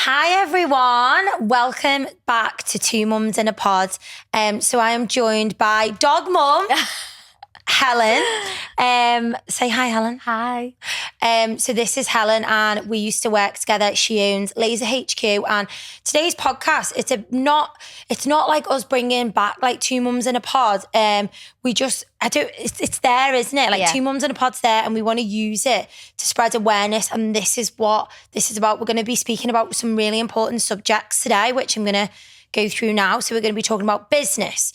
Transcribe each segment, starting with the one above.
Hi everyone, welcome back to Two Mums in a Pod. So I am joined by dog mum, Helen. Say hi, Helen. Hi. So this is Helen and we used to work together. She owns LaserHQ, and today's podcast, it's not like us bringing back like Two Mums in a Pod. It's there, isn't it? Like Two Mums in a Pod's there, and we want to use it to spread awareness. And this is what this is about. We're going to be speaking about some really important subjects today, which I'm going to go through now. So we're going to be talking about business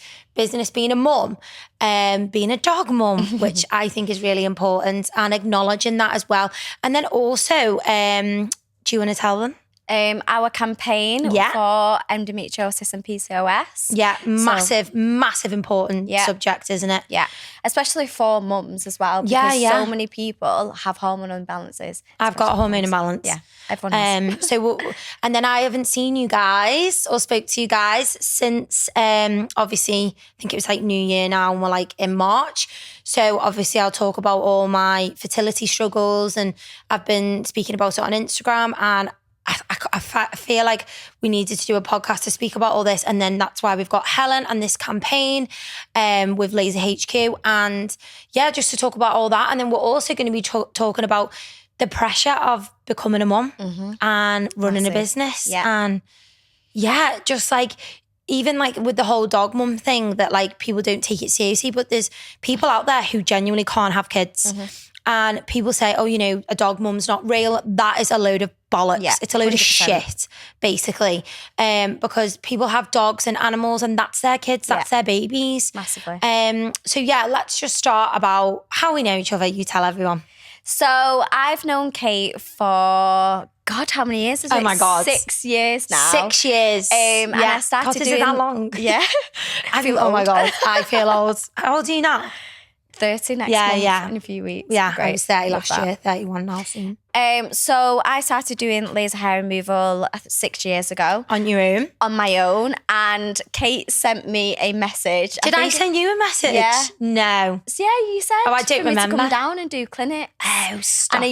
being a mum, being a dog mum, which I think is really important, and acknowledging that as well. And then also, do you want to tell them? Our campaign for endometriosis and PCOS. Yeah, massive important subject, isn't it? Yeah, especially for mums as well, because so many people have hormonal imbalances. I've got a hormone imbalance. Yeah, everyone has. And then I haven't seen you guys or spoke to you guys since, obviously, I think it was like New Year now, and we're like in March. So obviously I'll talk about all my fertility struggles, and I've been speaking about it on Instagram, and I feel like we needed to do a podcast to speak about all this, and then that's why we've got Helen and this campaign with LaserHQ, and just to talk about all that. And then we're also going to be talking about the pressure of becoming a mum and running a business, and just like even like with the whole dog mum thing, that like people don't take it seriously, but there's people out there who genuinely can't have kids. And people say, oh, you know, a dog mum's not real. That is a load of bollocks. Yeah, it's a load 100%. Of shit, basically. Because people have dogs and animals, and that's their kids, that's their babies. Massively. So let's just start about how we know each other. You tell everyone. So I've known Kate for, God, how many years is it? Oh my God. 6 years now. 6 years. And I started doing... Is it that long? Yeah. Oh my God, I feel old. How old are you now? 30 next month in a few weeks. Yeah, great. I was 30 last year, 31 now soon. So I started doing laser hair removal 6 years ago. On your own? On my own. And Kate sent me a message. Did I send you a message? Yeah. No. So you said I don't for remember. Me to come down and do clinics. Oh, stop And I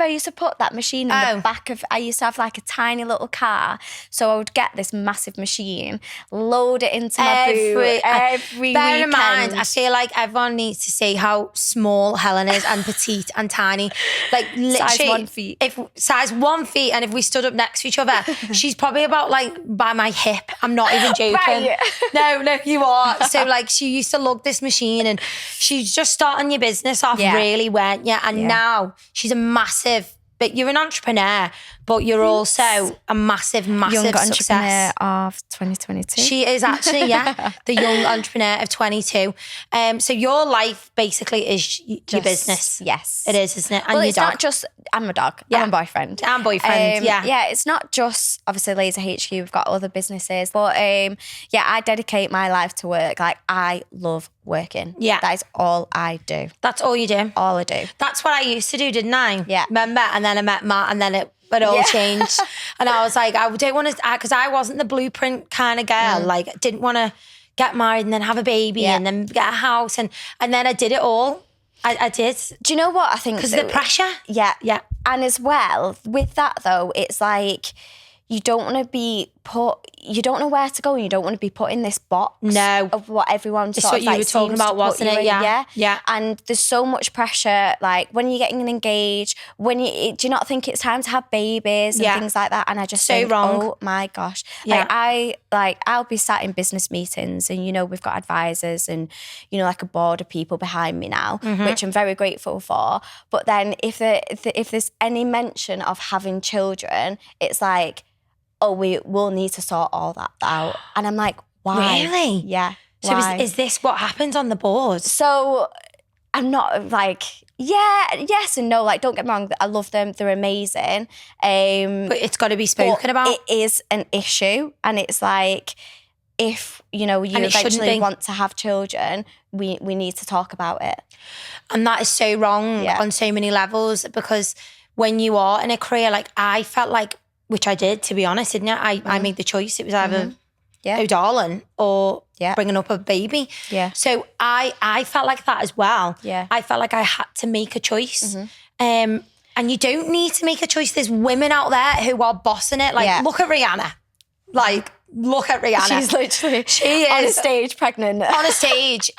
used to put that machine in the back of, I used to have like a tiny little car. So I would get this massive machine, load it into my boot every bear weekend. in mind, I feel like everyone needs to see how small Helen is and petite and tiny. Like literally. Size 1 feet. Size 1 feet, and if we stood up next to each other, she's probably about like by my hip. I'm not even joking. Right. No, you are. So like she used to lug this machine, and she's just starting your business off really, weren't you? And now she's a massive, but you're an entrepreneur, but you're also a massive young success. entrepreneur of 2022. She is actually, the young entrepreneur of 22. So your life basically is your business. Yes. It is, isn't it? And well, your it's dog. not just, I'm a dog. I'm a boyfriend. And boyfriend, Yeah, it's not just, obviously, LaserHQ. We've got other businesses. But I dedicate my life to work. Like, I love working. Yeah. That is all I do. That's all you do? All I do. That's what I used to do, didn't I? Yeah. Remember? And then I met Matt, and then it all changed. And I was like, I don't want to, because I wasn't the blueprint kind of girl. Like, didn't want to get married and then have a baby and then get a house. And then I did it all. I did. Do you know what I think? Because the pressure. Yeah. And as well, with that though, it's like, you don't want to be you don't know where to go, and you don't want to be put in this box of what everyone sort of like you were talking about, wasn't it? Yeah. And there's so much pressure, like when you're getting engaged, do you not think it's time to have babies and things like that? And I just think, wrong. Oh my gosh. I'll be sat in business meetings, and we've got advisors and like a board of people behind me now, which I'm very grateful for. But then if there's any mention of having children, it's like, oh, we will need to sort all that out. And I'm like, why? Really? Yeah. So is this what happens on the board? So I'm not like, yes and no. Like, don't get me wrong, I love them. They're amazing. But it's got to be spoken about. It is an issue. And it's like, if, you eventually want to have children, we need to talk about it. And that is so wrong on so many levels, because when you are in a career, like I felt like, which I did, to be honest, didn't I? I made the choice. It was either oh darling or bringing up a baby. Yeah. So I felt like that as well. Yeah. I felt like I had to make a choice. And you don't need to make a choice. There's women out there who are bossing it. Like, look at Rihanna. Like, look at Rihanna. She's literally she on a is stage pregnant. on a stage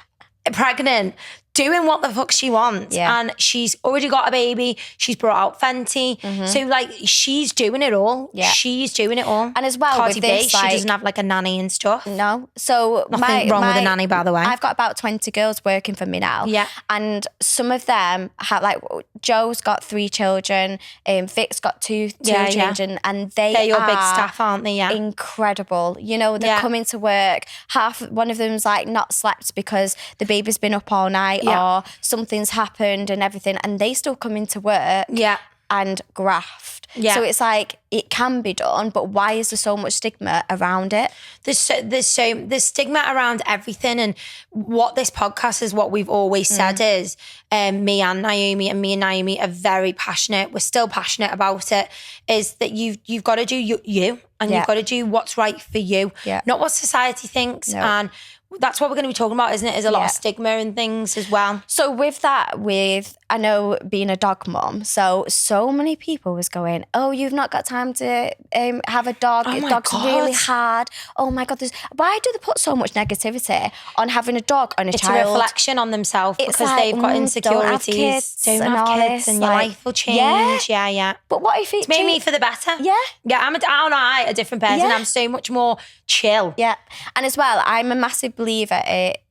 pregnant, doing what the fuck she wants. Yeah. And she's already got a baby. She's brought out Fenty. So like she's doing it all. Yeah. She's doing it all. And as well Cardi with B, this, she like, doesn't have like a nanny and stuff. No. So Nothing wrong with a nanny, by the way. I've got about 20 girls working for me now. Yeah. And some of them have, like, Joe's got 3 children, Vic's got two children, and they're your big staff, aren't they? Yeah. Incredible. You know, they're coming to work. One of them's like not slept because the baby's been up all night or something's happened and everything, and they still come into work and graft. Yeah. So it's like, it can be done, but why is there so much stigma around it? There's stigma around everything, and what this podcast is, what we've always said is, me and Naomi are very passionate. We're still passionate about it. Is that you've got to do you, and you've got to do what's right for you, not what society thinks. And that's what we're going to be talking about, isn't it? Is a lot of stigma and things as well. So with that, I know being a dog mum, so many people was going, oh, you've not got time to have a dog. Oh my Dog's God. really hard. Oh my God, why do they put so much negativity on having a dog and a child? It's a reflection on themselves because like, they've got insecurities. Don't have kids and your life will change. Yeah. But what if it's made me for the better? Yeah. Yeah, I'm a different person. Yeah. I'm so much more chill. Yeah. And as well, I'm a massive believer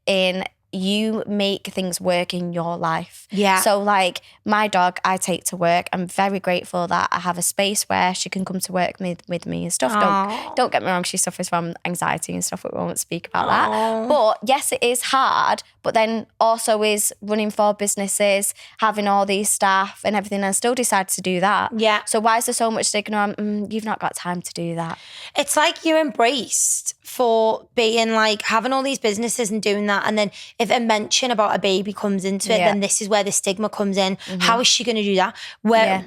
in you make things work in your life. Yeah. So like my dog, I take to work. I'm very grateful that I have a space where she can come to work with me and stuff. Don't get me wrong, she suffers from anxiety and stuff. We won't speak about that. But yes, it is hard. But then also is running 4 businesses, having all these staff and everything, and still decide to do that. Yeah. So why is there so much stigma on, you've not got time to do that? It's like you're embraced for being like having all these businesses and doing that, and then if a mention about a baby comes into it, then this is where the stigma comes in. How is she going to do that?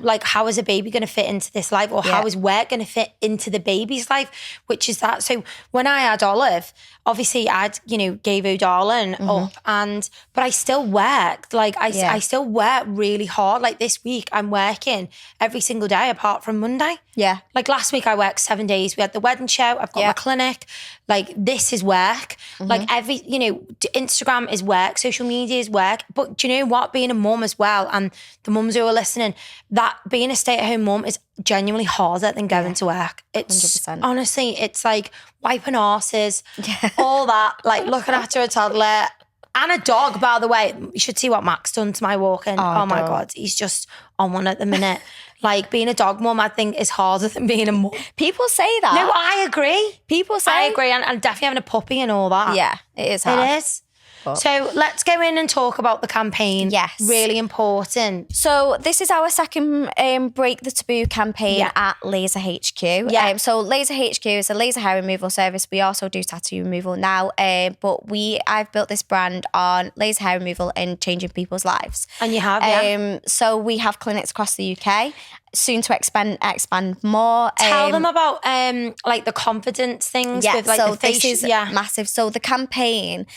Like, how is a baby going to fit into this life, or how is work going to fit into the baby's life? Which is that. So when I had Olive, obviously I'd gave her darling up, but I still worked. Like I still work really hard. Like this week I'm working every single day apart from Monday. Yeah. Like last week I worked 7 days. We had the wedding show. I've got my clinic. Like this is work. Like Instagram is work. Social media is work. But do you know what? Being a mum as well, and the mums who are listening, that being a stay-at-home mum is genuinely harder than going to work. It's 100%. honestly, it's like wiping horses, all that, like looking after a toddler. And a dog, by the way. You should see what Mac's done to my walking. Oh my God, he's just on one at the minute. Like being a dog mum, I think, is harder than being a mum. People say that. No, I agree. People say. I agree, and definitely having a puppy and all that. Yeah, it is hard. It is. So let's go in and talk about the campaign. Yes. Really important. So this is our second Break the Taboo campaign at LaserHQ. Yeah. So LaserHQ is a laser hair removal service. We also do tattoo removal now. But I've built this brand on laser hair removal and changing people's lives. And you have, So we have clinics across the UK. Soon to expand more. Tell them about like the confidence things. Yeah, with, like, so the face, this is massive. So the campaign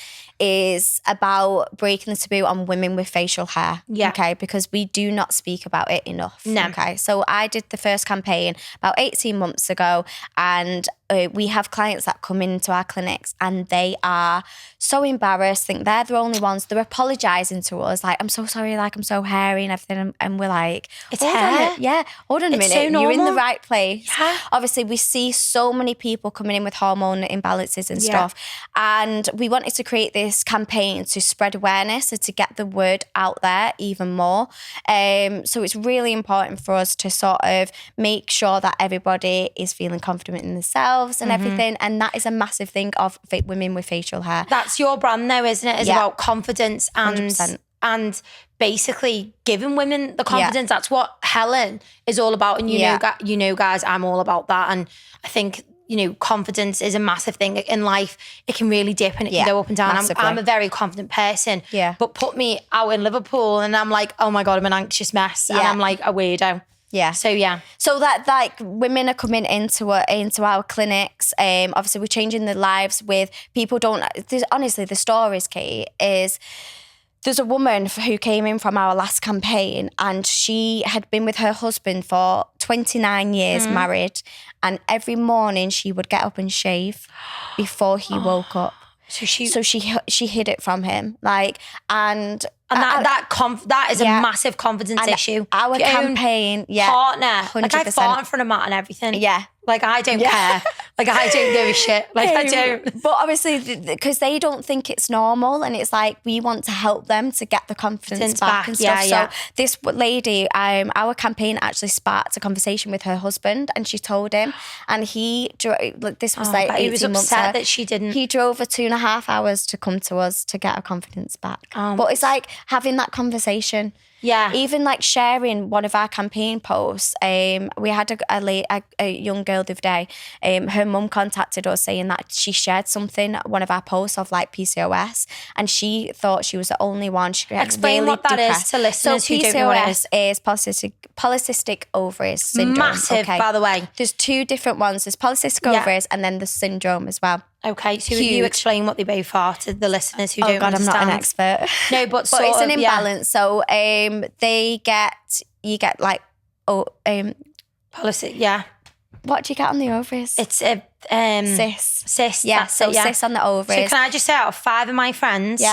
is about breaking the taboo on women with facial hair. Yeah. Okay, because we do not speak about it enough. No. Okay, so I did the first campaign about 18 months ago, and we have clients that come into our clinics and they are so embarrassed, think they're the only ones. They're apologising to us, like, I'm so sorry, like, I'm so hairy and everything. And we're like, it's hair. Hold on a minute. So You're in the right place. Yeah. Obviously, we see so many people coming in with hormone imbalances and stuff. And we wanted to create this campaign to spread awareness and to get the word out there even more. So it's really important for us to sort of make sure that everybody is feeling confident in themselves and everything. And that is a massive thing of women with facial hair. That's your brand though, isn't it? It's about confidence and 100%. And basically giving women the confidence. That's what Helen is all about. And you know, guys, I'm all about that. And I think, confidence is a massive thing in life. It can really dip and it can go up and down. I'm a very confident person. Yeah. But put me out in Liverpool and I'm like, oh my God, I'm an anxious mess. And I'm like a weirdo. Yeah. So that like women are coming into our clinics. Obviously we're changing their lives with people honestly, the stories, Kate, is there's a woman who came in from our last campaign, and she had been with her husband for 29 years, married, and every morning she would get up and shave before he woke up. So she hid it from him, like, and that is a massive confidence issue. Our campaign, partner, 100%. like I fought in front of Matt and everything. Yeah. Like I don't care. Like I don't give a shit. Like I don't. But obviously, because they don't think it's normal, and it's like we want to help them to get the confidence back and stuff. So this lady, our campaign actually sparked a conversation with her husband, and she told him, and he this was like 18 he was months upset that she didn't. He drove for 2.5 hours to come to us to get her confidence back. But it's like having that conversation. Yeah. Even like sharing one of our campaign posts. We had a young girl the other day. Her mum contacted us saying that she shared something, one of our posts of like PCOS, and she thought she was the only one. She Explain really what that depressed. is to listeners so who don't know what it is polycystic ovaries syndrome. Massive, by the way. There's 2 different ones. There's polycystic ovaries and then the syndrome as well. Okay, so you explain what they both are to the listeners who don't understand. I'm not an expert. No, but it's an imbalance. So you get like policy. Yeah. What do you get on the ovaries? It's a cyst. Yeah, so cysts on the ovaries. So can I just say, out of 5 of my friends,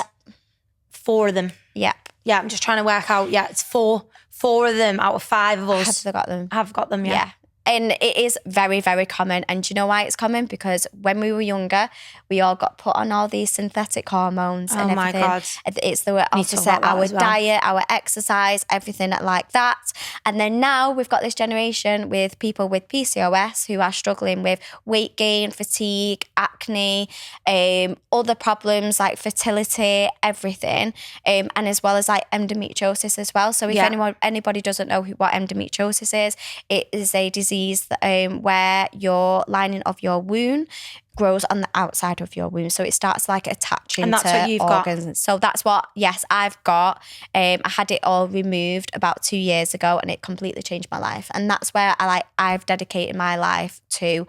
4 of them. Yep. Yeah, I'm just trying to work out. Yeah, it's 4 of them out of 5 of us. Have got them? Have got them. Yeah. And it is very, very common. And do you know why it's common? Because when we were younger, we all got put on all these synthetic hormones and everything. Oh my God. It's the opposite. Our diet, our exercise, everything like that. And then now we've got this generation with people with PCOS who are struggling with weight gain, fatigue, acne, other problems like fertility, everything. And as well as like endometriosis as well. So if anybody doesn't know what endometriosis is, it is a disease where your lining of your womb grows on the outside of your womb. So it starts like attaching and that's to what you've organs. Got. So that's what, yes, I've got. I had it all removed about 2 years ago, and it completely changed my life. And that's where I've dedicated my life to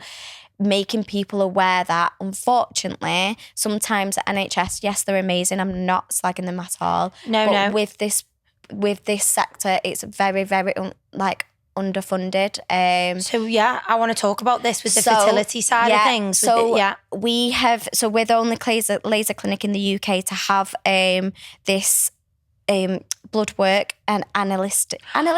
making people aware that, unfortunately, sometimes at NHS, yes, they're amazing. I'm not slagging them at all. No. With this sector, it's very, very underfunded. I want to talk about this with the fertility side of things. We're the only laser clinic in the UK to have this blood work and analyst. I don't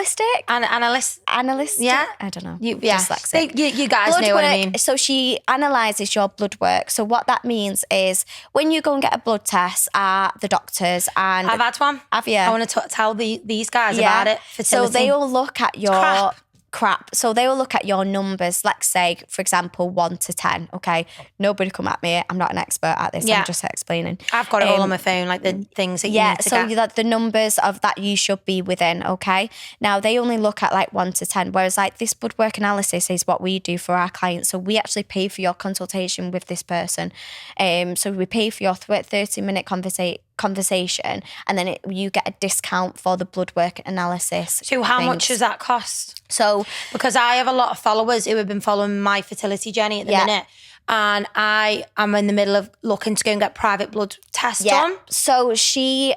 know. Dyslexic. You guys blood know what I mean. So she analyses your blood work. So what that means is when you go and get a blood test at the doctors, and I've had one. Have you? I want to tell these guys about it. Fertility. So they will look at your crap. So they will look at your numbers, let's say, for example, 1 to 10, okay? Nobody come at me. I'm not an expert at this. I'm just explaining. I've got it all on my phone, like the things that you need to get. The numbers of that you should be within, okay? Now, they only look at like 1 to 10, whereas like this blood work analysis is what we do for our clients. So we actually pay for your consultation with this person. So we pay for your 30-minute conversation, and then you get a discount for the blood work analysis. So how much does that cost? So because I have a lot of followers who have been following my fertility journey at the minute, and I am in the middle of looking to go and get private blood tests done. So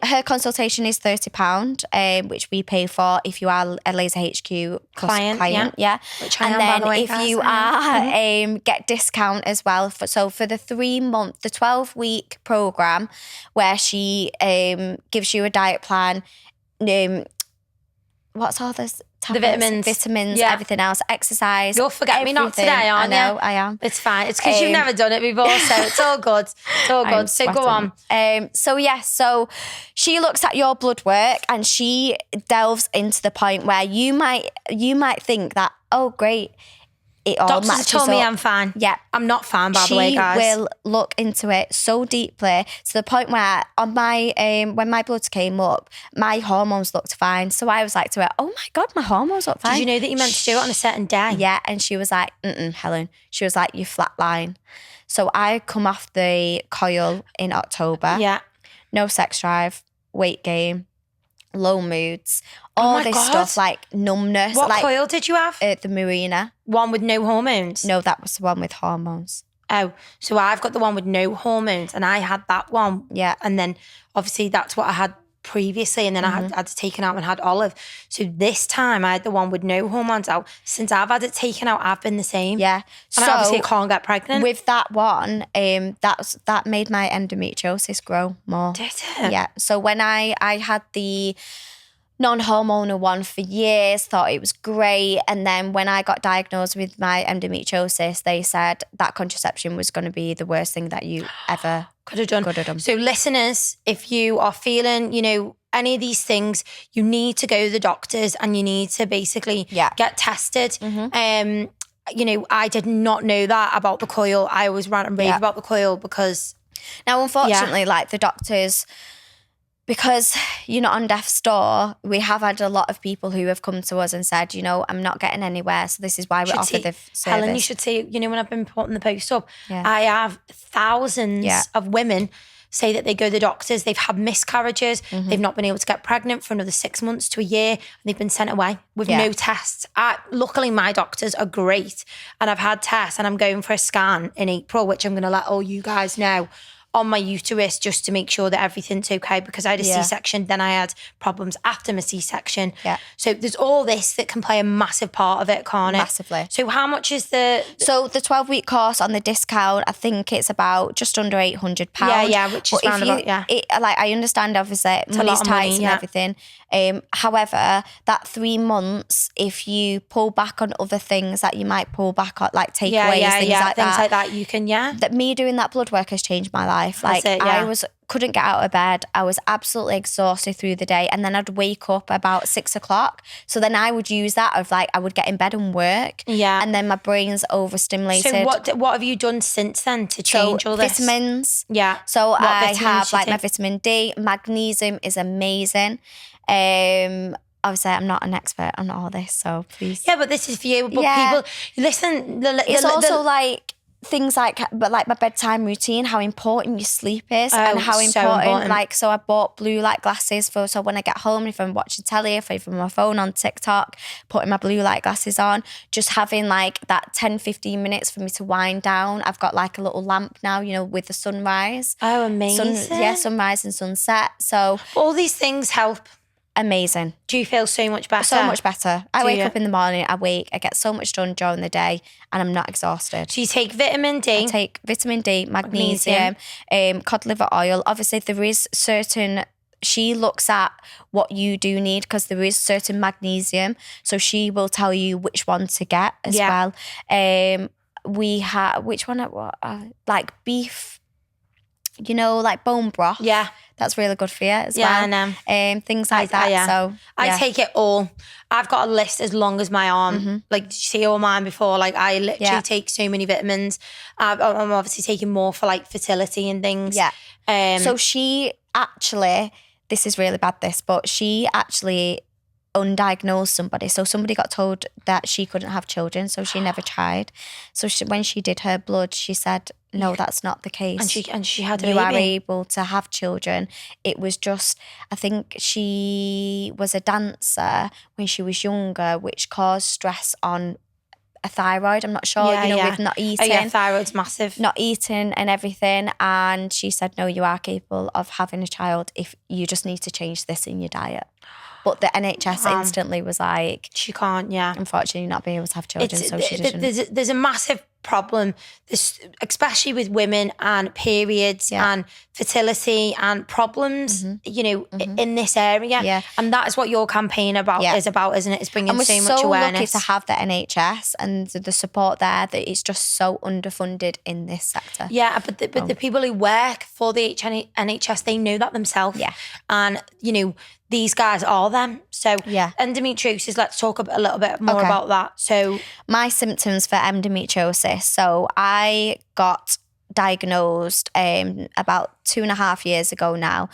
her consultation is £30, which we pay for if you are a LaserHQ client. Which I am, then by the way, if you are, get discount as well. For the 12-week program where she gives you a diet plan, what's all this? Tablets, the vitamins, everything else, exercise. You'll forget me not today, aren't you? I know, I am. It's fine. It's because you've never done it before, so it's all good. It's all good. So go on. So she looks at your blood work and she delves into the point where you might think that, oh, great, it all Doctors matches told me up. I'm fine. Yeah. I'm not fine, by the way, guys. She will look into it so deeply to the point where on my when my bloods came up, my hormones looked fine. So I was like to her, oh my God, my hormones look fine. Did you know that you meant to do it on a certain day? Yeah. And she was like, Helen. She was like, you flatline. So I come off the coil in October. Yeah. No sex drive, weight gain, low moods, all this stuff like numbness. What coil did you have? The Marina. One with no hormones? No, that was the one with hormones. Oh, so I've got the one with no hormones and I had that one. Yeah. And then obviously that's what I had previously, and then I had it taken out and had olive. So this time I had the one with no hormones out. Since I've had it taken out, I've been the same. Yeah. And I obviously can't get pregnant. With that one, that made my endometriosis grow more. Did it? Yeah. So when I had the non-hormonal one for years, thought it was great. And then when I got diagnosed with my endometriosis, they said that contraception was going to be the worst thing that you ever could have done. So listeners, if you are feeling, any of these things, you need to go to the doctors and you need to basically get tested. I did not know that about the coil. I always rant and rave about the coil because... Now, unfortunately, like the doctors... Because you're not on death's door, we have had a lot of people who have come to us and said, I'm not getting anywhere, so this is why we offer the service. Helen, you should see, when I've been putting the post up, I have thousands of women say that they go to the doctors, they've had miscarriages, they've not been able to get pregnant for another 6 months to a year, and they've been sent away with no tests. Luckily, my doctors are great, and I've had tests, and I'm going for a scan in April, which I'm going to let all you guys know, on my uterus, just to make sure that everything's okay, because I had a C-section, then I had problems after my C-section. Yeah. So there's all this that can play a massive part of it, can't it? Massively. So how much is the... So the 12-week course on the discount, I think it's about just under £800. Yeah, which is round about, I understand, obviously, money's tight and everything. However, that 3 months, if you pull back on other things that you might pull back on, like takeaways, things like that, you can, That me doing that blood work has changed my life. I couldn't get out of bed. I was absolutely exhausted through the day, and then I'd wake up about 6 o'clock. So then I would use that I would get in bed and work. Yeah. And then my brain's overstimulated. So what have you done since then to change all this? Vitamins. Yeah. So I have my vitamin D. Magnesium is amazing. Obviously, I'm not an expert on all this, so please. Yeah, but this is for you. But people, listen. It's also things like my bedtime routine, how important your sleep is, and how important. So I bought blue light glasses so when I get home, if I'm watching telly, if I'm on my phone on TikTok, putting my blue light glasses on, just having that 10-15 minutes for me to wind down. I've got a little lamp now, with the sunrise. Oh, amazing. Sunrise and sunset. So all these things help. Amazing. Do you feel so much better? So much better. I wake up in the morning, I get so much done during the day, and I'm not exhausted. So you take vitamin D? I take vitamin D, magnesium. Cod liver oil. Obviously, there is certain... She looks at what you do need, because there is certain magnesium, so she will tell you which one to get as well. We have... Which one? Beef... bone broth. Yeah. That's really good for you as well. Yeah, I know. Things like that. Yeah. So I take it all. I've got a list as long as my arm. Did you see all mine before? I literally take so many vitamins. I'm obviously taking more for fertility and things. Yeah. So she actually, this is really bad, but she actually undiagnosed somebody. So somebody got told that she couldn't have children, so she never tried. So when she did her blood, she said, no, that's not the case. And she had a baby. You are able to have children. It was just, I think she was a dancer when she was younger, which caused stress on a thyroid. I'm not sure, with not eating. Oh yeah, thyroid's massive. Not eating and everything. And she said, no, you are capable of having a child if you just need to change this in your diet. But the NHS instantly was like... She can't, unfortunately not being able to have children, so she didn't. There's a massive problem, especially with women and periods and fertility and problems, in this area. Yeah. And that is what your campaign is about, isn't it? It's bringing so much awareness. And we're so lucky to have the NHS and the support there, that it's just so underfunded in this sector. Yeah, but the people who work for the NHS, they know that themselves. Yeah. And, these guys are them. So endometriosis, let's talk a little bit more about that. So my symptoms for endometriosis. So I got diagnosed about 2.5 years ago now.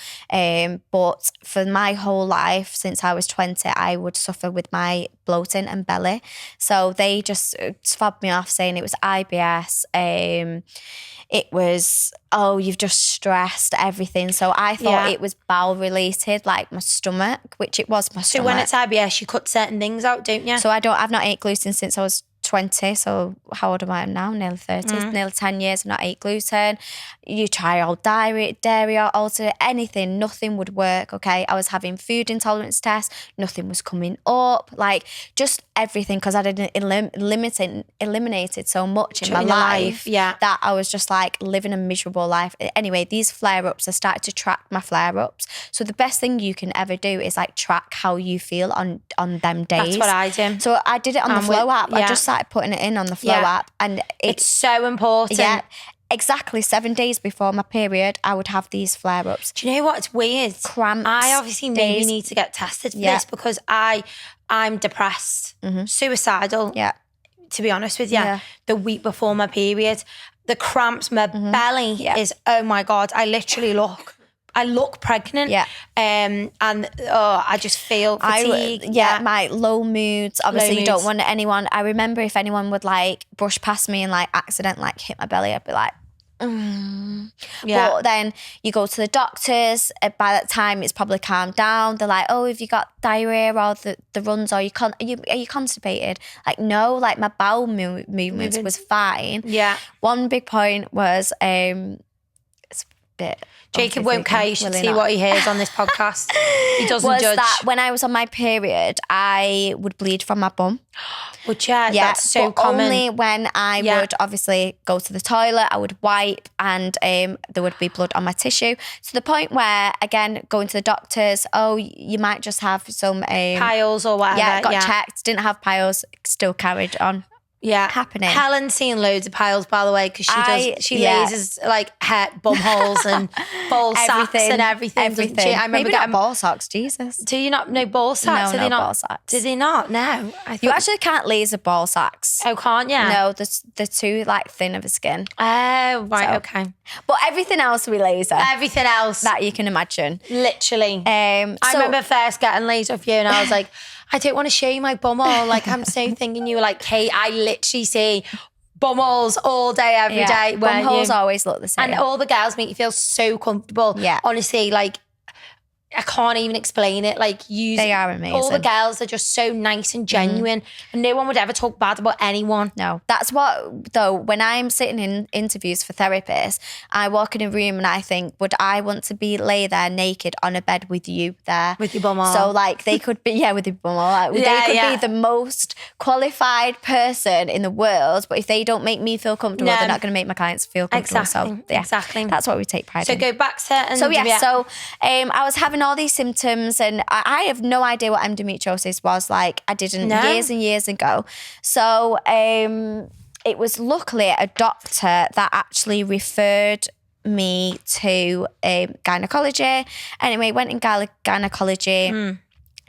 But for my whole life, since I was 20, I would suffer with my bloating and belly. So they just fobbed me off saying it was IBS. It was, you've just stressed everything. So I thought it was bowel related, like my stomach, which it was my stomach. So when it's IBS, you cut certain things out, don't you? So I've not ate gluten since I was 20, so how old am I now? Nearly 30, nearly 10 years I've not ate gluten. You try all dairy, altered anything, nothing would work, okay? I was having food intolerance tests, nothing was coming up, like just everything, because I didn't eliminated so much in my life that I was just like living a miserable life. Anyway, these flare-ups, I started to track my flare-ups. So the best thing you can ever do is like track how you feel on them days. That's what I do. So I did it on the Flow app. I just started putting it in on the Flow app, and it's so important. Yeah, exactly 7 days before my period, I would have these flare-ups. Do you know what's weird? Cramps. I obviously maybe need to get tested for this, because I'm depressed, suicidal. Yeah. To be honest with you, the week before my period, the cramps, my belly is, oh my God, I literally look pregnant. Yeah. And I just feel fatigue. My low moods. Obviously, you don't want anyone. I remember if anyone would like brush past me and like accident like hit my belly, I'd be like, But then you go to the doctors. By that time, it's probably calmed down. They're like, "Oh, have you got diarrhea or the runs? Or are you constipated?" Like, no, like my bowel movements was fine. Yeah. One big point was it's a bit. Jacob won't care. You should see what he hears on this podcast. He doesn't judge. That when I was on my period, I would bleed from my bum. Which, that's so common. Only when I would obviously go to the toilet, I would wipe, and there would be blood on my tissue. To the point where, again, going to the doctors, you might just have some... piles or whatever. Yeah, got checked, didn't have piles, still carried on. Happening. Helen's seen loads of piles, by the way, because she lasers like bum holes and ball sacks and everything. I remember maybe not ball sacks, Jesus. Do you not know ball sacks? No, ball sacks. Do they not? No. You actually can't laser ball sacks. Oh, can't you? No, they're too like thin of a skin. Oh, right, okay. But everything else we laser. Everything else. That you can imagine. Literally. I remember first getting laser off you, and I was like, I don't want to show you my bumhole. Like, I'm so thinking you were like, Kate, I literally see bumholes all day, every day. Bumholes always look the same. And all the girls make you feel so comfortable. Yeah. Honestly, like, I can't even explain it. Like, they are amazing. All the girls are just so nice and genuine, and no one would ever talk bad about anyone. No, that's what though. When I'm sitting in interviews for therapists, I walk in a room and I think, would I want to lay there naked on a bed with you there, with your bum on? So like they could be with your bum on. Like, they could be the most qualified person in the world, but if they don't make me feel comfortable, they're not going to make my clients feel comfortable. Exactly. So exactly. That's what we take pride in. So go back to So I was having all these symptoms, and I have no idea what endometriosis was. Like, I didn't years and years ago. So it was luckily a doctor that actually referred me to gynecology. Anyway, went in gynecology.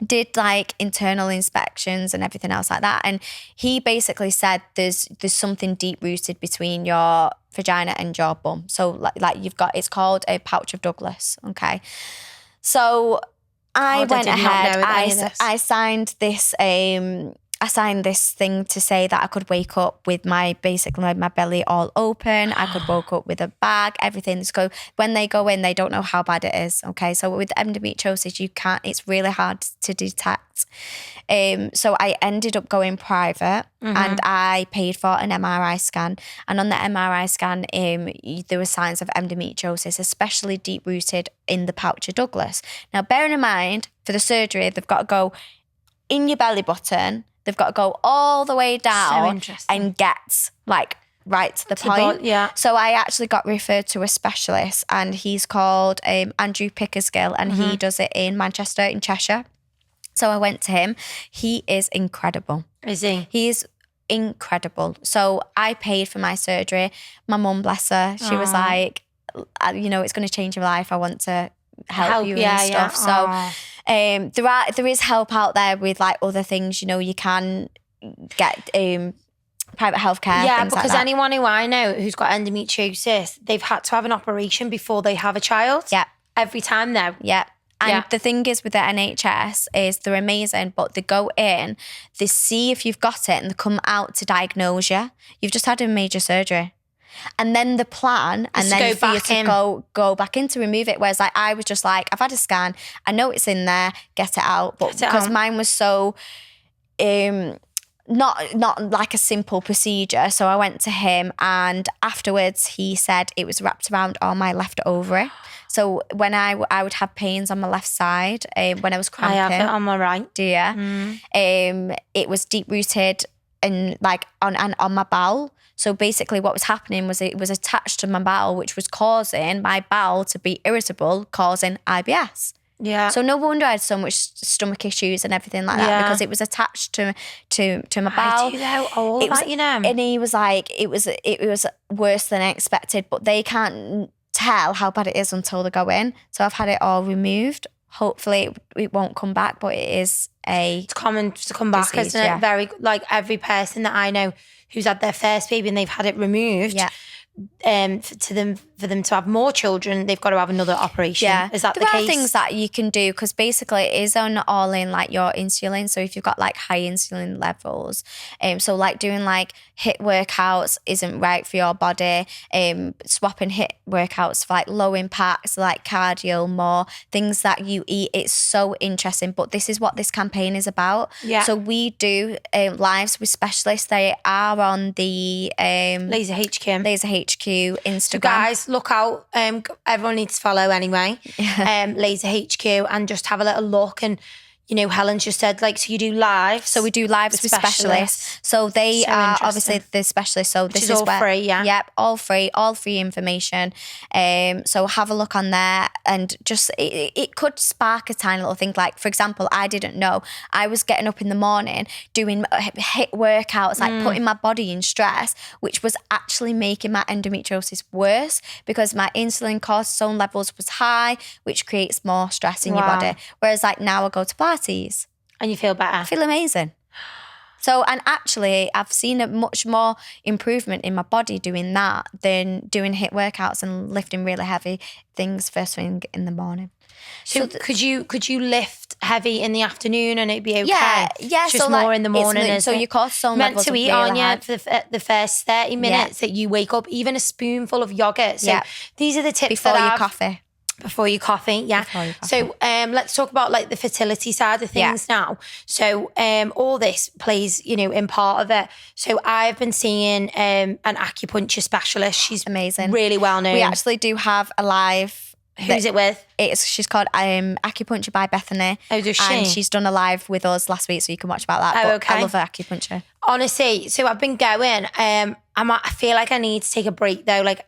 Did like internal inspections and everything else like that, and he basically said there's something deep rooted between your vagina and your bum. So like you've got, it's called a pouch of Douglas. Okay. So I went ahead. I signed this. I signed this thing to say that I could wake up with my belly all open. I could wake up with a bag. Everything's go. When they go in, they don't know how bad it is. Okay, so with endometriosis, you can't. It's really hard to detect. So I ended up going private, and I paid for an MRI scan. And on the MRI scan, there were signs of endometriosis, especially deep rooted in the pouch of Douglas. Now, bearing in mind, for the surgery, they've got to go in your belly button. They've got to go all the way down and get like right to the point. So I actually got referred to a specialist, and he's called Andrew Pickersgill, and he does it in Manchester, in Cheshire. So I went to him. He is incredible. Is he? He's incredible. So I paid for my surgery. My mum, bless her, she was like, it's going to change your life. I want to help you and stuff. So there is help out there with like other things. You can get private healthcare. Yeah, things because like that. anyone who I know who's got endometriosis, they've had to have an operation before they have a child. Yeah, every time though. Yeah. And the thing is with the NHS is they're amazing, but they go in, they see if you've got it, and they come out to diagnose you. You've just had a major surgery. And then the plan, and then for you to go back in to remove it. Whereas like I was just like, I've had a scan, I know it's in there, get it out. But because mine was so not like a simple procedure. So I went to him, and afterwards he said it was wrapped around all my left ovary. So when I would have pains on my left side when I was cramping. I have it on my right. Do you? It was deep rooted and like on my bowel. So basically what was happening was it was attached to my bowel, which was causing my bowel to be irritable, causing IBS. Yeah. So no wonder I had so much stomach issues and everything like that, because it was attached to my bowel. I do know all that, you know. And he was like, it was worse than I expected, but they can't tell how bad it is until they go in. So I've had it all removed. Hopefully it won't come back, but it is it's common to come back, disease, isn't it? Very, like every person that I know who's had their first baby and they've had it removed. Yeah. For them to have more children, they've got to have another operation. Yeah. Is that the case? case? There are things that you can do, because basically it is on all in like your insulin. So if you've got like high insulin levels, so like doing like HIIT workouts isn't right for your body. Swapping HIIT workouts for like low impact, so like cardio, more things that you eat. It's so interesting. But this is what this campaign is about. Yeah. So we do lives with specialists. They are on the LaserHQ. LaserHQ Instagram. So guys, look out. Everyone needs to follow anyway. LaserHQ, and just have a little look. And you know, Helen just said, like, so you do live. So we do lives with specialists. So they are obviously the specialists. So this is all where, free, yeah. Yep, all free information. So have a look on there, and just it could spark a tiny little thing. Like, for example, I didn't know I was getting up in the morning doing HIIT workouts, like putting my body in stress, which was actually making my endometriosis worse, because my insulin cortisol levels was high, which creates more stress in your body. Whereas like now I go to parties and you feel better. I feel amazing. So, and actually I've seen a much more improvement in my body doing that than doing HIIT workouts and lifting really heavy things first thing in the morning. So could you lift heavy in the afternoon and it'd be okay? Yeah. Just so more like, in the morning. So your cortisol meant levels to eat, really aren't you, high. for the first 30 minutes that you wake up, even a spoonful of yogurt. So these are the tips before your coffee. Before your coffee, yeah. So let's talk about like the fertility side of things now. So all this plays, you know, in part of it. So I've been seeing an acupuncture specialist. She's amazing, really well known. We actually do have a live. Who's it with? She's called Acupuncture by Bethany. Oh, does she? And she's done a live with us last week, so you can watch about that. Oh, but okay. I love her acupuncture. Honestly, so I've been going. I feel like I need to take a break though. Like,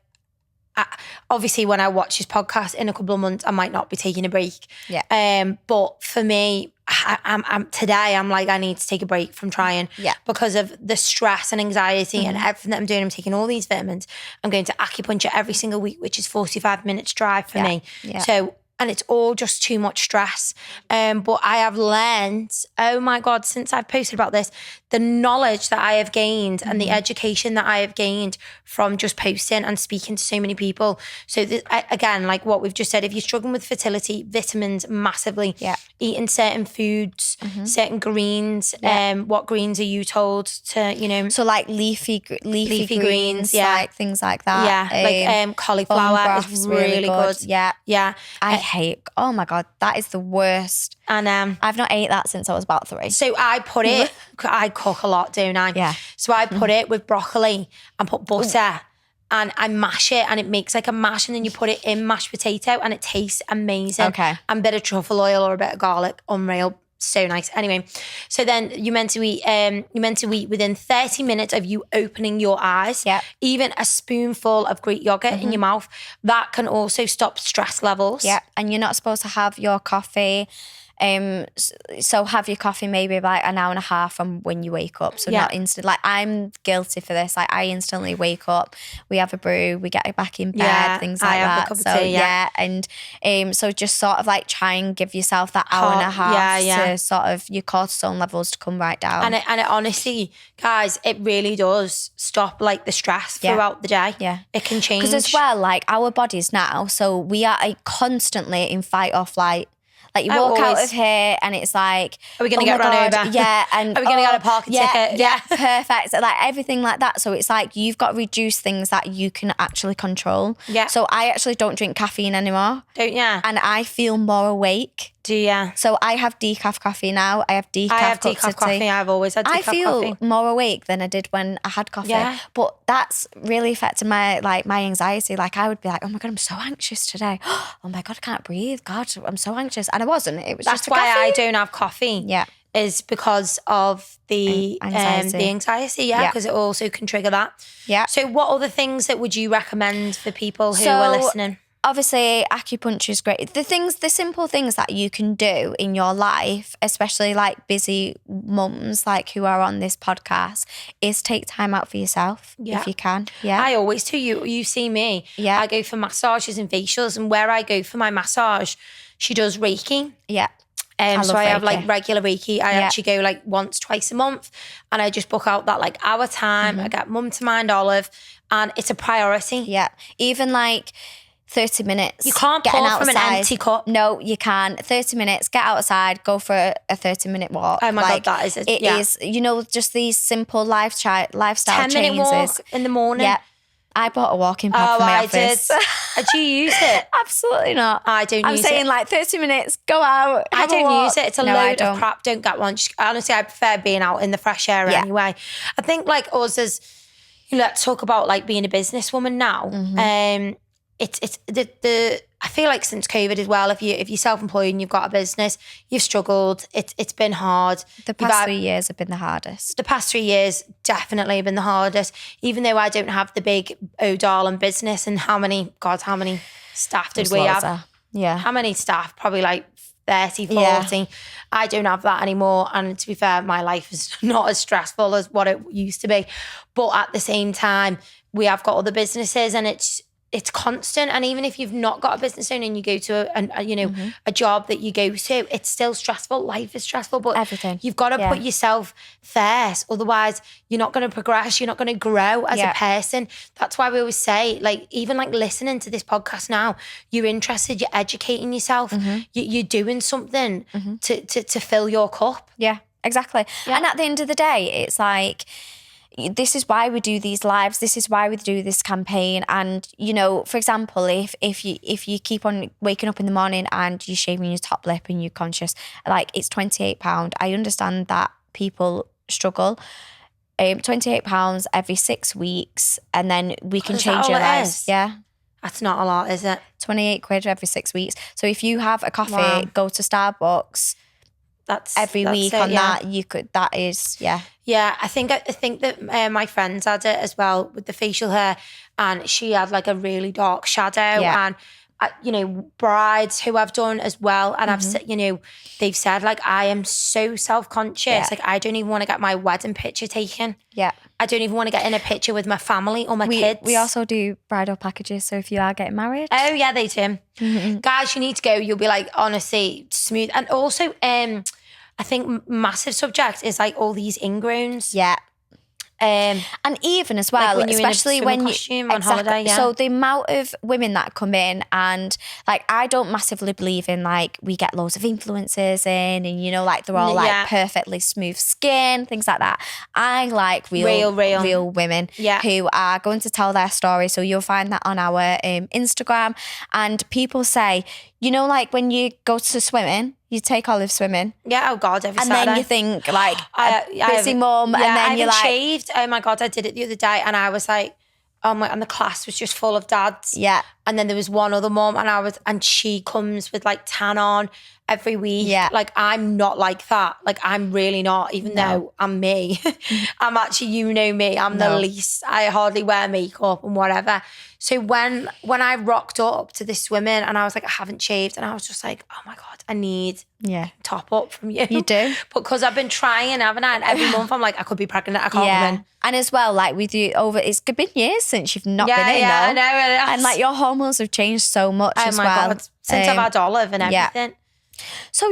obviously when I watch this podcast in a couple of months, I might not be taking a break. Yeah. But for me, I'm like, I need to take a break from trying. Yeah. Because of the stress and anxiety and everything that I'm doing. I'm taking all these vitamins. I'm going to acupuncture every single week, which is 45 minutes drive for me. Yeah. So, and it's all just too much stress. But I have learned, oh my God, since I've posted about this, the knowledge that I have gained and the education that I have gained from just posting and speaking to so many people. So again, like what we've just said, if you're struggling with fertility, vitamins massively. Yeah. Eating certain foods, certain greens. What greens are you told to, you know? So like leafy greens, like things like that. Yeah, like cauliflower is really good. Yeah. Yeah. I hate, oh my God, that is the worst. And I've not ate that since I was about 3. So I put it, I cook a lot, don't I? Yeah. So I put it with broccoli and put butter and I mash it and it makes like a mash, and then you put it in mashed potato and it tastes amazing. Okay. And a bit of truffle oil or a bit of garlic, unreal. So nice. Anyway, so then you're meant to eat within 30 minutes of you opening your eyes. Yeah. Even a spoonful of Greek yogurt in your mouth, that can also stop stress levels. Yeah. And you're not supposed to have your coffee. So have your coffee maybe about an hour and a half from when you wake up. So not instant. Like I'm guilty for this. Like I instantly wake up, we have a brew, we get back in bed, things like that. A cup of tea, and so just sort of like try and give yourself that hour and a half to sort of your cortisol levels to come right down. And it honestly, guys, it really does stop like the stress throughout the day. Yeah, it can change. Because as well, like our bodies now, so we are constantly in fight or flight. Like you walk out of here and it's like, are we going to get run over? Yeah. And are we going to get a parking ticket? Yeah, perfect. Like everything like that. So it's like you've got to reduce things that you can actually control. Yeah. So I actually don't drink caffeine anymore. Don't you? And I feel more awake. Do you? So I have decaf coffee now. I have decaf coffee. I've always had decaf coffee. I feel more awake than I did when I had coffee. Yeah. But that's really affected my anxiety. Like I would be like, oh my God, I'm so anxious today. Oh my God, I can't breathe. God, I'm so anxious. And I wasn't. It was That's just why caffeine. I don't have coffee. Yeah. Is because of the anxiety. Yeah, because it also can trigger that. Yeah. So what other things that would you recommend for people who are listening? Obviously, acupuncture is great. The simple things that you can do in your life, especially like busy mums like who are on this podcast, is take time out for yourself if you can. Yeah, I always do. You see me. Yeah, I go for massages and facials, and where I go for my massage, she does Reiki. Yeah. So I have like regular Reiki. I actually go like once, twice a month, and I just book out that like hour time. I get Mum to Mind Olive, and it's a priority. Yeah, even like 30 minutes. You can't pour from an empty cup. No, you can. 30 minutes, get outside, go for a 30-minute walk. Oh my God, that is it. It is, just these simple lifestyle 10-minute walk in the morning. Yeah. I bought a walking pad for my office. Do you use it? Absolutely not. I don't use it. I'm saying like 30 minutes, go out, I don't use it. It's a load of don't. crap. Don't get one. Honestly, I prefer being out in the fresh air anyway. I think like us as, let's talk about like being a businesswoman now. It's I feel like since COVID as well, if you're self-employed and you've got a business, you've struggled. It's been hard. The past 3 years have been the hardest. The past 3 years definitely have been the hardest. Even though I don't have the big darling business, and how many staff did we have? Yeah. How many staff? Probably like 30, 40. Yeah. I don't have that anymore. And to be fair, my life is not as stressful as what it used to be. But at the same time, we have got other businesses, and it's constant. And even if you've not got a business owner and you go to a job that you go to, it's still stressful. Life is stressful, but everything. You've got to put yourself first. Otherwise, you're not going to progress. You're not going to grow as a person. That's why we always say, like, even like listening to this podcast now, you're interested, you're educating yourself, you're doing something to fill your cup. Yeah, exactly. Yeah. And at the end of the day, it's like, this is why we do these lives. This is why we do this campaign. And, for example, if you keep on waking up in the morning and you're shaving your top lip and you're conscious, like it's £28. I understand that people struggle. £28 every 6 weeks, and then we can change your lives. Yeah. That's not a lot, is it? 28 quid every 6 weeks. So if you have a coffee, go to Starbucks. That's every week on that, you could. That is, yeah. I think that my friends had it as well with the facial hair, and she had like a really dark shadow, and brides who I've done as well, and I've said, they've said like I am so self-conscious, like I don't even want to get my wedding picture taken. Yeah, I don't even want to get in a picture with my family or my kids. We also do bridal packages, so if you are getting married, oh yeah, they do. Guys, you need to go. You'll be like, honestly, smooth. And also, I think massive subject is like all these ingrowns. Yeah. And even as well, like especially when you on holiday. Yeah. So the amount of women that come in, and like I don't massively believe in like we get loads of influencers in, and like they're all like perfectly smooth skin, things like that. I like real women who are going to tell their story. So you'll find that on our Instagram, and people say, like when you go to swimming, you take Olive swimming. Yeah, oh God, every Saturday. And then you think like busy mum, and then you're like... shaved. Oh my God, I did it the other day, and I was like, oh my, and the class was just full of dads. Yeah. And then there was one other mum, and she comes with like tan on every week. Yeah. Like I'm not like that. Like I'm really not, even though I'm me. I'm actually, me, I'm the least. I hardly wear makeup and whatever. So when I rocked up to this swimming, and I was like, I haven't shaved, and I was just like, oh my God, I need top up from you. You do. But because I've been trying, haven't I? And every month I'm like, I could be pregnant, I can't come in. And as well, like we do it's been years since you've not been in, though. I know. And like your hormones have changed so much as well. Oh my God, since I've had Olive and everything. So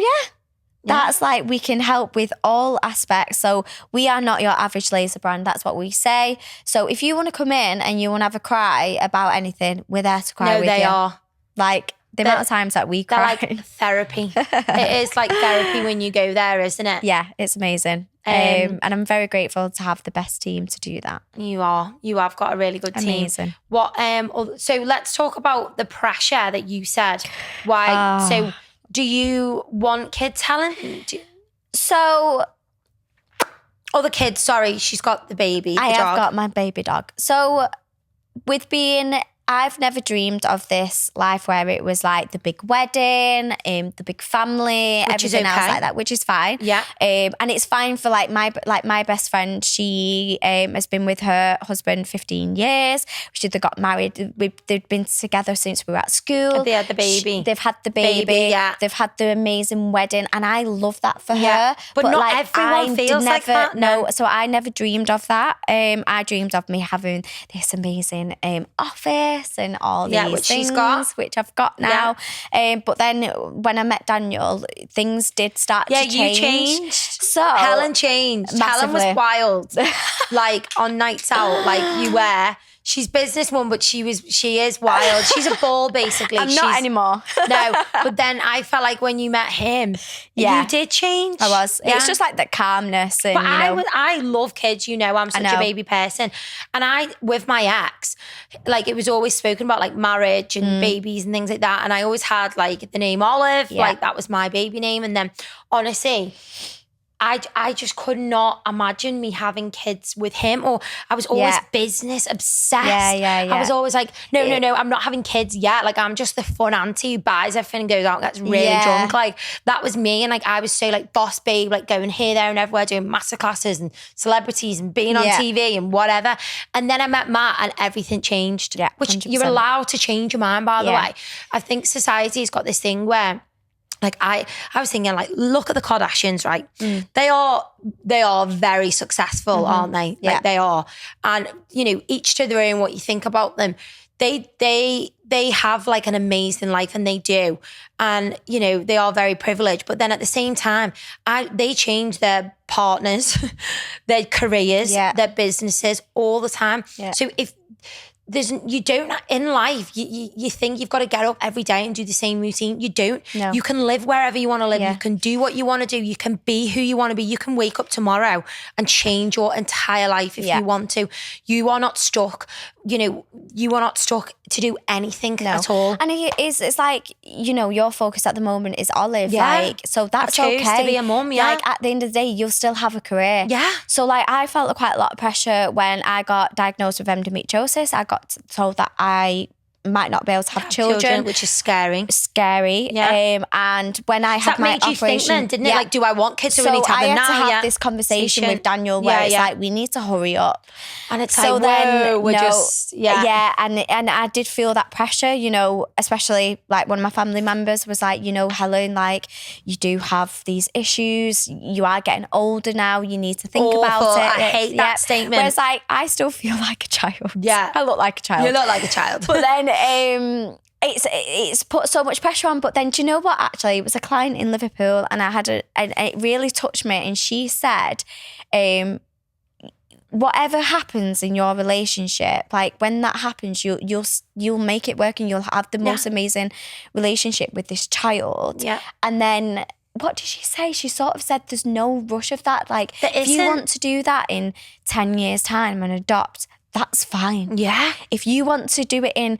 that's like we can help with all aspects. So we are not your average laser brand. That's what we say. So if you want to come in and you want to have a cry about anything, we're there to cry with you. No, they are. Like the amount of times that we cry. They're like therapy. It is like therapy when you go there, isn't it? Yeah, it's amazing. And I'm very grateful to have the best team to do that. You are. You have got a really good team. Amazing. So let's talk about the pressure that you said. Why? So Do you want kids, Helen? So... Oh, the kids, sorry. She's got the baby, the I dog. have got my baby dog. So I've never dreamed of this life where it was like the big wedding, the big family, which everything else okay. like that, which is fine. Yeah. And it's fine for like my best friend. She has been with her husband 15 years. They got married. They've been together since we were at school. And they had the baby. They've had the baby. Yeah. They've had the amazing wedding, and I love that for her. But not like, everyone feels like that. No, so I never dreamed of that. I dreamed of me having this amazing office and all these which things, she's got. which I've got now. But then when I met Daniel, things did start to change. Yeah, you changed. So Helen changed. Massively. Helen was wild. Like on nights out, like you were. She's businesswoman, but she is wild. She's a ball, basically. I'm not anymore. No, but then I felt like when you met him, you did change. I was. Yeah. It's just like that calmness. And, but I love kids, I'm such a baby person. And with my ex, like it was always spoken about like marriage and babies and things like that. And I always had like the name Olive, like that was my baby name. And then honestly, I just could not imagine me having kids with him, or I was always business obsessed. Yeah. I was always like, no, I'm not having kids yet. Like I'm just the fun auntie who buys everything and goes out and gets really drunk. Like that was me. And like I was so like boss babe, like going here, there and everywhere, doing masterclasses and celebrities and being on TV and whatever. And then I met Matt and everything changed. Yeah, which 100%. You're allowed to change your mind, by the way. I think society's got this thing where like I was thinking, like, look at the Kardashians, right? They are very successful, aren't they? Like they are. And, each to their own what you think about them. They have like an amazing life, and they do. And, they are very privileged. But then at the same time, they change their partners, their careers, their businesses all the time. Yeah. So if you don't in life, you think you've got to get up every day and do the same routine. You don't. No. You can live wherever you want to live. You can do what you want to do. You can be who you want to be. You can wake up tomorrow and change your entire life if you want to. You are not stuck. You are not stuck to do anything at all. And it's like, your focus at the moment is Olive. Like, so that's okay. to be a mum, Like at the end of the day, you'll still have a career. Yeah. So like I felt quite a lot of pressure when I got diagnosed with endometriosis. I got told that I might not be able to have children, which is scary. Yeah. And when I had my operation, that made you think then, didn't it? Like, do I want kids? Or we need to have them now? I had to have this conversation with Daniel where it's like, we need to hurry up. And it's so like, then we're just and I did feel that pressure, especially like one of my family members was like, Helen, like you do have these issues. You are getting older now. You need to think about it. I hate that statement. Whereas like I still feel like a child. Yeah, I look like a child. You look like a child. But then it's put so much pressure on. But then do you know what? Actually, it was a client in Liverpool, and and it really touched me. And she said, whatever happens in your relationship, like when that happens, you'll make it work, and you'll have the most amazing relationship with this child. Yeah. And then what did she say? She sort of said there's no rush of that. Like if you want to do that in 10 years' time and adopt, that's fine. Yeah. If you want to do it in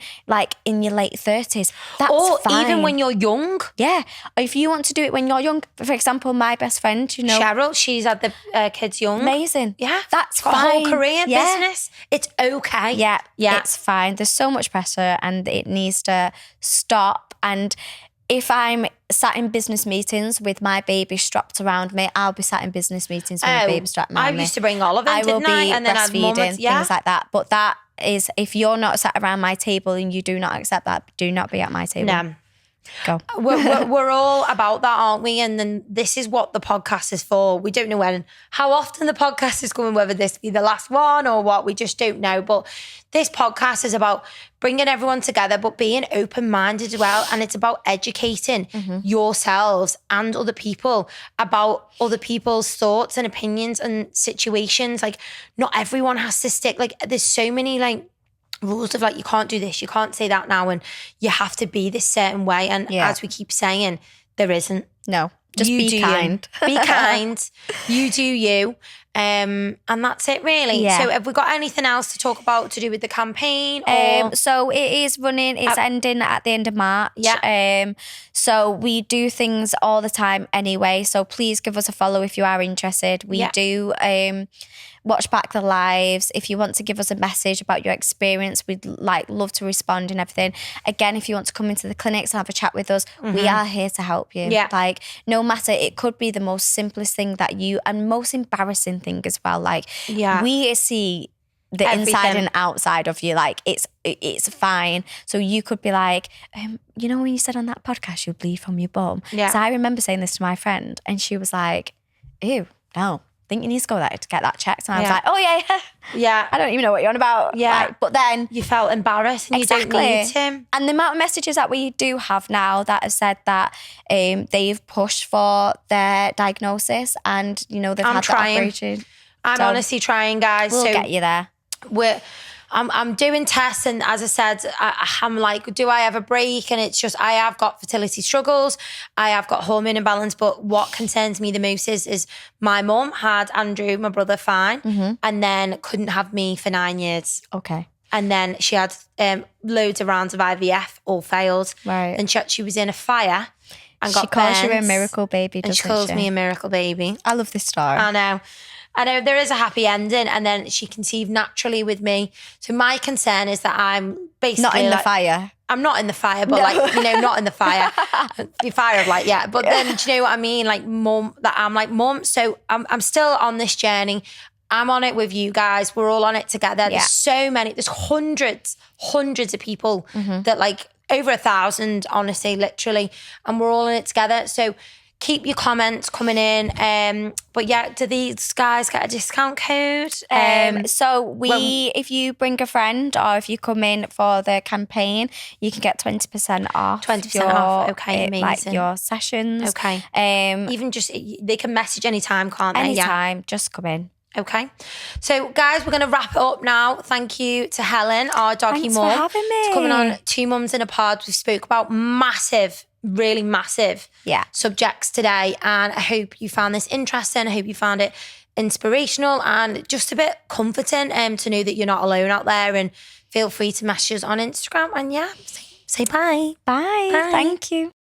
your late 30s, that's or fine. Even when you're young. Yeah. Or if you want to do it when you're young, for example, my best friend, Cheryl, she's had the kids young. Amazing. Yeah. That's got fine. A whole career business. It's okay. Yeah. It's fine. There's so much pressure and it needs to stop. And if I'm sat in business meetings with my baby strapped around me, I'll be sat in business meetings with my baby strapped around me. I used to bring Oliver, I will didn't I? be And then breastfeeding, things like that. But that is, if you're not sat around my table and you do not accept that, do not be at my table. No. Go. We're all about that, aren't we? And then this is what the podcast is for. We don't know how often the podcast is coming, whether this be the last one or what, we just don't know. But this podcast is about bringing everyone together, but being open-minded as well. And it's about educating yourselves and other people about other people's thoughts and opinions and situations. Like, not everyone has to stick. Like, there's so many rules of you can't do this, you can't say that now, and you have to be this certain way. And as we keep saying, there isn't. No. Just be kind. Be kind. You do you. And that's it really. Yeah. So have we got anything else to talk about to do with the campaign? So it is running, it's ending at the end of March. Yeah. So we do things all the time anyway. So please give us a follow if you are interested. We do watch back the lives. If you want to give us a message about your experience, we'd love to respond and everything. Again, if you want to come into the clinics and have a chat with us, we are here to help you. Yeah. Like, no matter, it could be the most simplest thing and most embarrassing thing as well. Like, we see the inside and outside of you. Like, it's fine. So you could be like, you know, when you said on that podcast you bleed from your bum. Yeah. So I remember saying this to my friend, and she was like, ew, no, I think you need to go there to get that checked. And I was like, oh yeah. Yeah. I don't even know what you're on about. Yeah. Like, but then you felt embarrassed and you don't need to. And the amount of messages that we do have now that have said that they've pushed for their diagnosis, and, you know, they've had the operation. I'm honestly trying, guys. We'll get you there. I'm doing tests, and as I said, I'm like, do I have a break? And it's just, I have got fertility struggles, I have got hormone imbalance, but what concerns me the most is my mum had Andrew, my brother, fine, and then couldn't have me for 9 years. Okay. And then she had loads of rounds of IVF, all failed. Right. And she was in a fire and got She calls you a burns, miracle baby, doesn't she? calls me a miracle baby. I love this story. I know there is a happy ending, and then she conceived naturally with me. So my concern is that I'm basically not in the fire. I'm not in the fire, but not in the fire. The fire of but then do you know what I mean? Like mum, that I'm like mum. So I'm still on this journey. I'm on it with you guys. We're all on it together. Yeah. There's so many, there's hundreds of people that over 1,000, honestly, literally. And we're all in it together. So keep your comments coming in. But yeah, do these guys get a discount code? So if you bring a friend, or if you come in for the campaign, you can get 20% off. 20% off. Okay, amazing. Like your sessions. Okay. Even just, they can message anytime, can't they? Anytime, just come in. Okay. So guys, we're going to wrap it up now. Thank you to Helen, our doggy Thanks mum. for having me. It's coming on 2 Mums in a Pod. We spoke about really massive subjects today, and I hope you found this interesting. I hope you found it inspirational and just a bit comforting to know that you're not alone out there. And feel free to message us on Instagram, and say bye. Bye. Thank you.